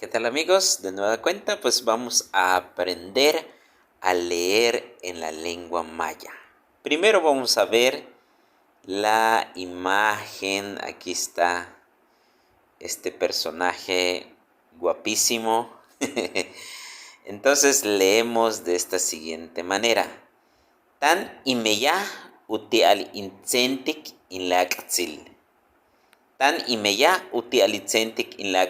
¿Qué tal amigos? De nueva cuenta, pues vamos a aprender a leer en la lengua maya. Primero vamos a ver la imagen. Aquí está este personaje guapísimo. Entonces leemos de esta siguiente manera. Tan imeya uti al incentic in la Tan imeya uti al incentic in la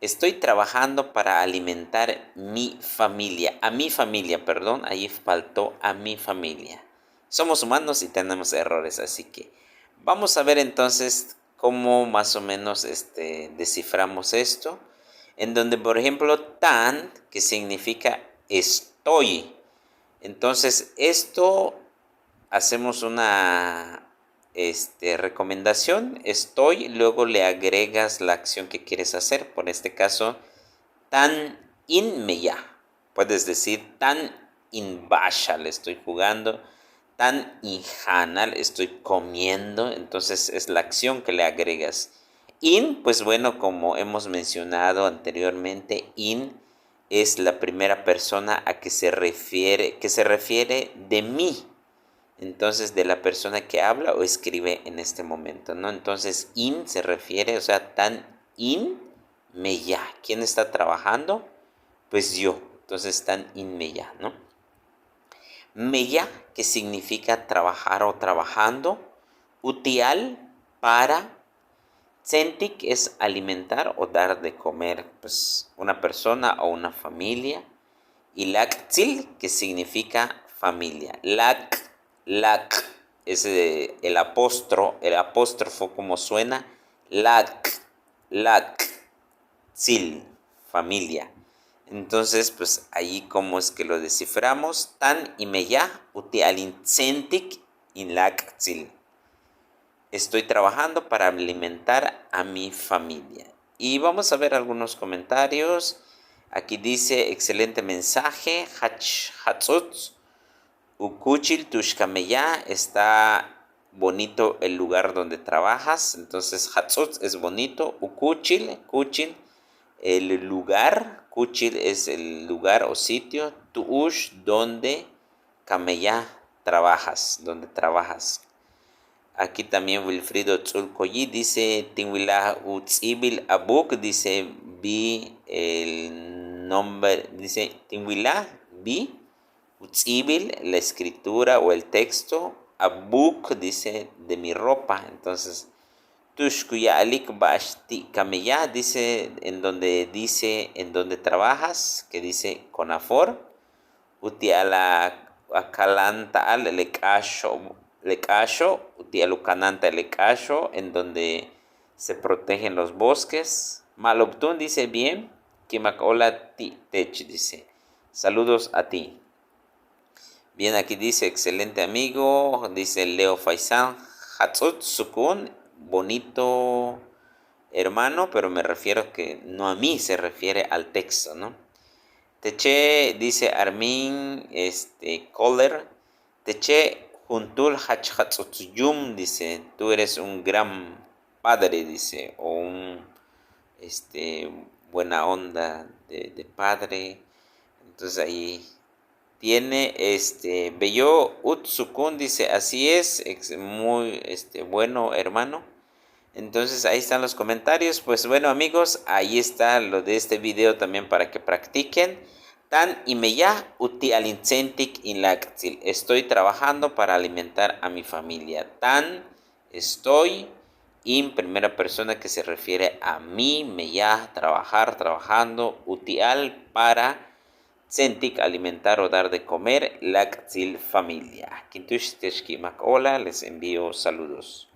Estoy trabajando para alimentar mi familia. A mi familia, perdón, ahí faltó a mi familia. Somos humanos y tenemos errores, así que vamos a ver entonces cómo más o menos desciframos esto. En donde, por ejemplo, tan, que significa estoy. Entonces, esto hacemos una recomendación, estoy, luego le agregas la acción que quieres hacer. Por este caso, tan in meya. Puedes decir tan in basha, le estoy jugando. Tan in hanal, estoy comiendo. Entonces es la acción que le agregas. In, pues bueno, como hemos mencionado anteriormente, in es la primera persona a que se refiere de mí. Entonces, de la persona que habla o escribe en este momento, ¿no? Entonces, in se refiere, o sea, tan in me ya. ¿Quién está trabajando? Pues yo. Entonces, tan in me ya, ¿no? Me ya, que significa trabajar o trabajando. Utial, para. Tzentik es alimentar o dar de comer, pues, una persona o una familia. Y laktzil, que significa familia. Lak, es el apóstrofo como suena. Tzil, familia. Entonces, pues ahí cómo es que lo desciframos. Tan y meya uti alintzentik in laktzil. Estoy trabajando para alimentar a mi familia. Y vamos a ver algunos comentarios. Aquí dice, excelente mensaje. Hatzutz. Ukuchil Tushkameya, está bonito el lugar donde trabajas. Entonces, Hatzutz es bonito. Ukuchil, Kuchil, el lugar. Kuchil es el lugar o sitio. Tuush, donde. Kameya, trabajas, donde trabajas. Aquí también Wilfrido Tzulkoyi dice, Tinwila Utzibil Abuk, dice, vi el nombre, dice, Tinwila, vi, Utzibil, la escritura o el texto, Abuk, dice, de mi ropa. Entonces, Tushkuya Alik Bashti Kameya, dice, en donde trabajas, que dice, Conafor, Utiala Akalanta al Lecasho, Utialucananta Lecasho, en donde se protegen los bosques. Maloptun dice bien, Kimakola Tech dice, saludos a ti. Bien, aquí dice, excelente amigo, dice Leo Faisán, Hatzut Sukun, bonito hermano, pero me refiero que no a mí, se refiere al texto, ¿no? Teche, dice Armin, Kohler, Teche Juntul Hachhatsutsuyum, dice, tú eres un gran padre, dice, o un, buena onda de padre. Entonces ahí tiene, Bello Utsukun, dice, así es, muy, bueno hermano. Entonces ahí están los comentarios. Pues bueno amigos, ahí está lo de este video también para que practiquen. Tan y meya uti alincentic in lactil. Estoy trabajando para alimentar a mi familia. Tan, estoy, in primera persona que se refiere a mí, meya, trabajar, trabajando, utial, para, centik, alimentar o dar de comer, lactil, familia. Kintush Teshki Mac, hola, les envío saludos.